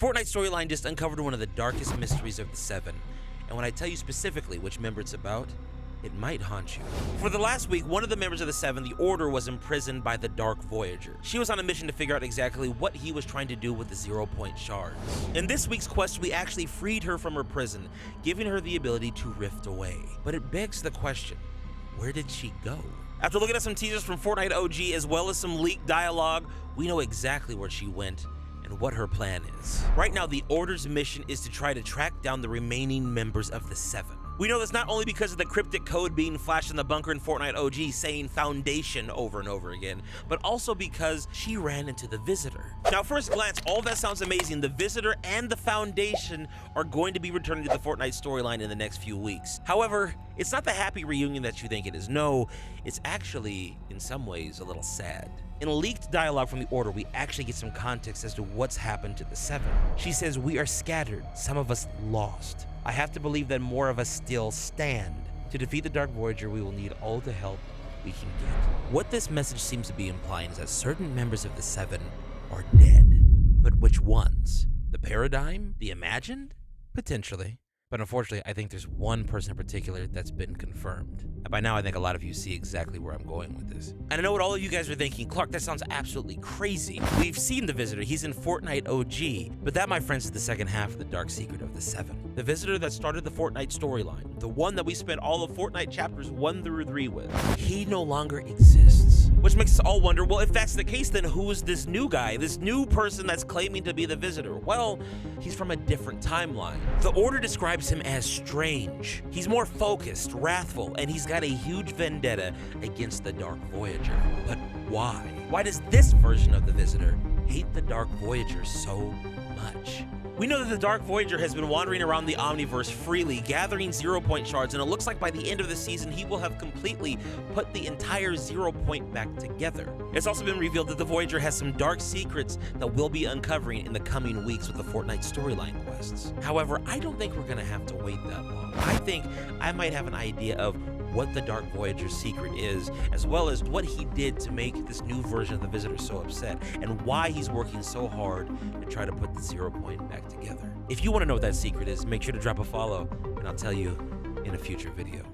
Fortnite storyline just uncovered one of the darkest mysteries of the Seven, and when I tell you specifically which member it's about, it might haunt you. For the last week, one of the members of the Seven, the Order, was imprisoned by the Dark Voyager. She was on a mission to figure out exactly what he was trying to do with the 0-point shards. In this week's quest, we actually freed her from her prison, giving her the ability to rift away. But it begs the question, where did she go? After looking at some teasers from Fortnite OG as well as some leaked dialogue, we know exactly where she went and what her plan is. Right now, the Order's mission is to try to track down the remaining members of the Seven. We know this not only because of the cryptic code being flashed in the bunker in Fortnite OG saying Foundation over and over again, but also because she ran into the Visitor. Now, first glance, all that sounds amazing. The Visitor and the Foundation are going to be returning to the Fortnite storyline in the next few weeks. However, it's not the happy reunion that you think it is. No, it's actually, in some ways, a little sad. In a leaked dialogue from the Order, we actually get some context as to what's happened to the Seven. She says, "We are scattered, some of us lost. I have to believe that more of us still stand. To defeat the Dark Voyager, we will need all the help we can get." What this message seems to be implying is that certain members of the Seven are dead. But which ones? The Paradigm? The Imagined? Potentially. But unfortunately, I think there's one person in particular that's been confirmed. And by now, I think a lot of you see exactly where I'm going with this. And I know what all of you guys are thinking. Clark, that sounds absolutely crazy. We've seen the Visitor. He's in Fortnite OG. But that, my friends, is the second half of the dark secret of the Seven. The Visitor that started the Fortnite storyline, the one that we spent all of Fortnite chapters 1 through 3 with, he no longer exists. Which makes us all wonder, well, if that's the case, then who is this new guy, this new person that's claiming to be the Visitor? Well, he's from a different timeline. The Order describes him as strange. He's more focused, wrathful, and he's got a huge vendetta against the Dark Voyager. But why? Why does this version of the Visitor hate the Dark Voyager so much? We know that the Dark Voyager has been wandering around the Omniverse freely, gathering 0-point shards, and it looks like by the end of the season, he will have completely put the entire 0-point back together. It's also been revealed that the Voyager has some dark secrets that we'll be uncovering in the coming weeks with the Fortnite storyline quests. However, I don't think we're gonna have to wait that long. I think I might have an idea of what the Dark Voyager's secret is, as well as what he did to make this new version of the Visitor so upset, and why he's working so hard to try to put the 0-point back together. If you want to know what that secret is, make sure to drop a follow, and I'll tell you in a future video.